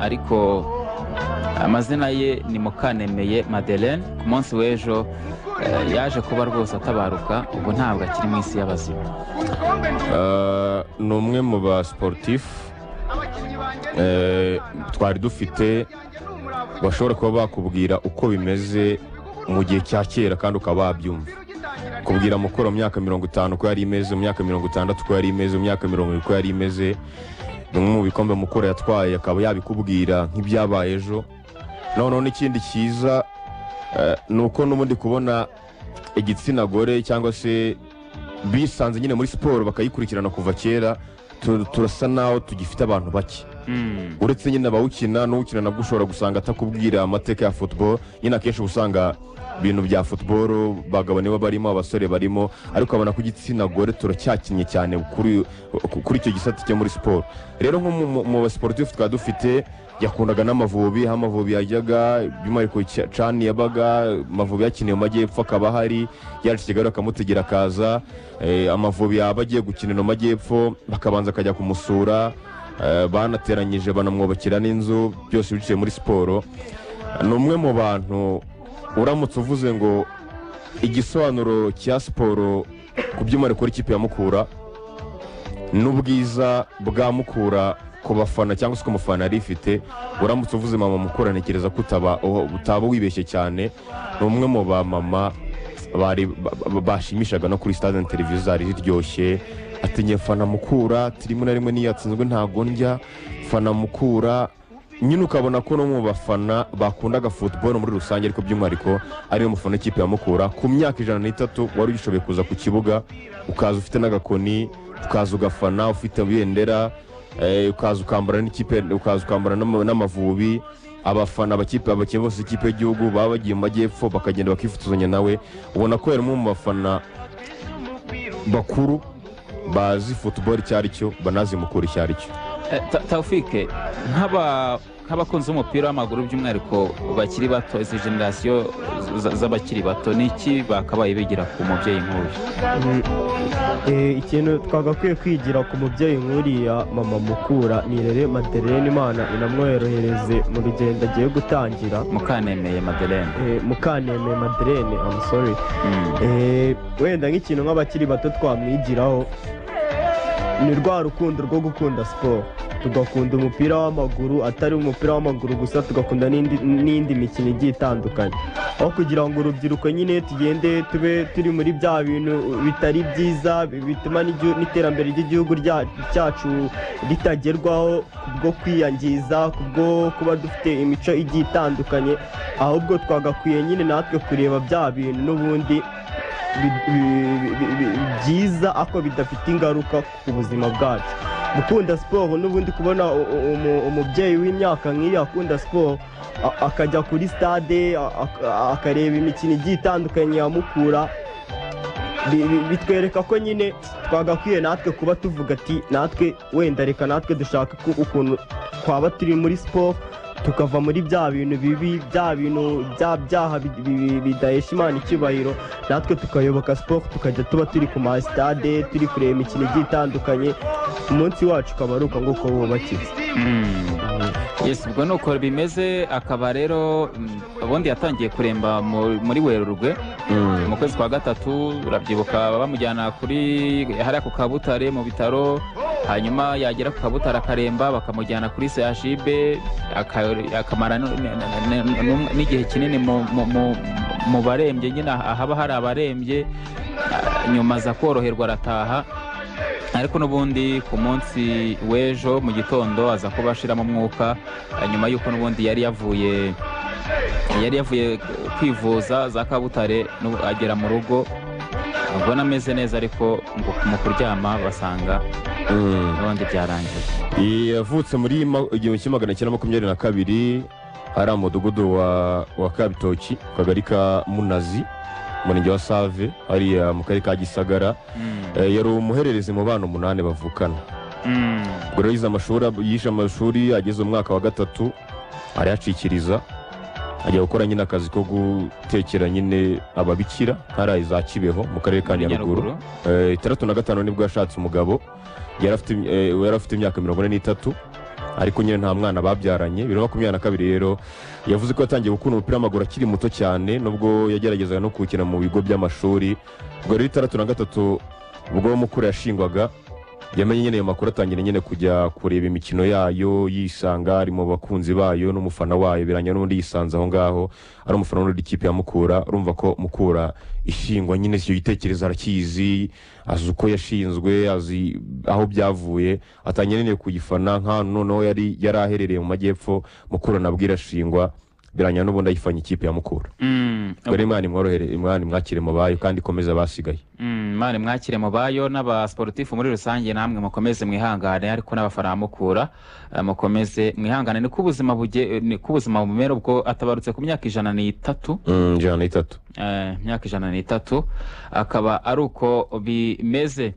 ariko amazina ye ni Mukanemeye Madeleine. Ku munsi w'ejo yaje kuba rwose atabaruka, ubu ntabwo akiri mu isi y'abazima. ni umwe mu ba sportif twari dufite bashobora kuba bakubwira uko bimeze mu gihe cya kera kandi ukaba wabyumva, kubwira mukoro mu myaka 50 ko yari imeze, mu myaka 60 ko yari imeze, mu myaka 70 ko yari imeze. Ni mu bikombe mukoro yatwaye akaba yabikubwira nk'ibyabaye ejo. Noneho n'ikindi cyiza nuko n'ubundi kubona igitsina gore cyangwa se bisanze nyine muri siporo bakayikurikirana kuva kera, turasa naho tugifite abantu bake. Uretse nyine abawukina n'ukina nabwo ushobora gusanga atakubwira amateka ya football. Nyine akenshi usanga ibintu bya football bagabo nibo barimo, abasore barimo, ariko abona ko igitsina gore turacyakinye cyane kuri icyo gisate cyo muri siporo. Rero nko mu basportif twaba dufite yakundaga n'Amavubi, Amavubi yajyaga by'umwihariko Cani yabaga Amavubi yakiniye mu majyepfo akaba hari yaje Kigali akamutegera akaza, Amavubi yaba agiye gukinira mu majyepfo bakabanza akajya kumusura, banateranyije banamwubakira n'inzu, byose biciye muri siporo. Ni umwe mu bantu uramutse uvuze ngo igisobanuro cya siporo ku by'umwihariko ikipe ya Mukura n'ubwiza bwa Mukura ku bafana cyangwa se ku mufana yari ifite, uramutse uvuze mama Mukura ntekereza ko utaba wibeshye cyane. Ni umwe mu ba mama bashimishaga no kuri stade na televiziyo zari ziryoshye. Atinye fana Mukura rimwe na rimwe niyatsinzwe ntago ndya fana Mukura, nyine ukabona ko no mu bafana bakundaga football muri rusange, ariko by'umwihariko ari umufana ikipe ya Mukura. Ku myaka 103 wari ugishoboye kuza ku kibuga ukaza ufite n'agakoni, ukaza ugafana ufite ibendera, ukaza ukambara n'ikipe, ukaza ukambara n'Amavubi. Abafana abakinnyi bose ikipe y'igihugu baba bagiye mu majyepfo bakagenda bakifotozanya nawe. Ubona ko yarimo mu bafana bakuru bazi football cyari cyo, banazi Mukura cyari cyo. Taufike, nk'abakunzi b'umupira w'amaguru by'umwihariko bakiri bato, izi generasiyo z'abakiri bato, niki bakabaye bigira ku mubyeyi nk'uyu? Ikintu twagakwiye kwigira ku mubyeyi nk'uriya mama Mukura ni Irere Madeleine, Imana inamworohereze mu rugendo agiye gutangira. Mukanemeye Madeleine. Mukanemeye Madeleine, I'm sorry. Wenda nk'ikintu nk'abakiri bato twamwigiraho ni rwa rukundo rwo gukunda siporo, tugakunda umupira w'amaguru, atari umupira w'amaguru gusa, tugakunda n'indi mikino igiye itandukanye, aho kugira ngo urubyiruko nyine tugende tube turi muri bya bintu bitari byiza bituma n'iterambere ry'igihugu cyacu ritagerwaho kubwo kwiyangiza, kubwo kuba dufite imico igiye itandukanye. Ahubwo twagakwiye nyine natwe kureba bya bintu n'ubundi byiza ako bidafite ingaruka ku buzima bwacu. Gukunda siporo n'ubundi kubona umubyeyi w'imyaka nk'iyi akunda siporo akajya kuri stade akareba imikino igiye itandukanye ya Mukura, bitwereka ko nyine twagakwiye natwe kuba tuvuga ati natwe wenda reka natwe dushaka ukuntu twaba turi muri siporo, tukava muri bya bintu bibi, bya bintu byaha bidahesha Imana icyubahiro, natwe tukayoboka siporo, tukajya tuba turi ku stade turi kureba imikino igiye itandukanye. Umunsi wacu ukaba ari uko nguko wubakiye. Yes, ubwo nuko bimeze. Akaba rero ubundi yatangiye kuremba muri Werurwe mu kwezi kwa gatatu, urabyibuka bamujyana kuri hariya ku Kabutare mu bitaro, hanyuma yagera ku Kabutare akaremba bakamujyana kuri CHB akamara n'igihe kinini mu barembye, nyine haba hari abarembye, nyuma za koroherwa arataha. Ariko n'ubundi ku munsi w'ejo mu gitondo aza kuba ashiramo umwuka, nyuma y'uko n'ubundi yari yavuye kwivuza za Kabutare, agera mu rugo ubona ameze neza, ariko ngo mu kuryama basanga n'ubundi byarangiye. Yavutse muri 1922 hari umudugudu wa Kabitoki, kagari ka Munazi, Murenge wa Save, hariya mu karere ka Gisagara. Yari umuhererezi mu bana 8 bavukana. Ubwo rero yishe amashuri, ageze umwaka wa 3 arayacikiriza, ajya gukora nyine akazi ko gutekera nyine ababikira hariya za Kibeho mu karere ka Nyaruguru. 65 nibwo yashatse umugabo, yari afite imyaka 43. ariko nyine nta mwana babyaranye. 2022 rero yavuze ko yatangiye gukunda umupira w'amaguru akiri muto cyane, nubwo yageragezaga no kuwukina mu bigo by'amashuri. Ubwo rero 2006 ubwo Mukura yashingwaga yamenye nyine ayo makuru, atangira nyine kujya kureba imikino yayo, yisanga ari mu bakunzi bayo n'umufana wayo, biranya n'undi yisanze aho ngaho ari umufana w'indi kipe ya Mukura. Urumva ko Mukura ishingwa nyine icyo gitekerezo arakizi, azi uko yashinzwe, azi aho byavuye, atangira nyine kuyifana nk'ahantu noneho yari aherereye mu majyepfo. Mukura nabwo irashingwa, biranya n'ubundi ayifanya ikipe ya Mukura. Ubwo rero Imana imworohere, Imana mwakire mu bayo kandi ikomeza basigaye. Imana mwakire mu bayo n'abasportifu muri rusange, namwe mukomeze mwihangane, ariko n'abafana Mukura mukomeze mwihangane. Ni kubuzima bumera ubwo atabarutse ku myaka 103. 103. Myaka 103 akaba ari uko bimeze.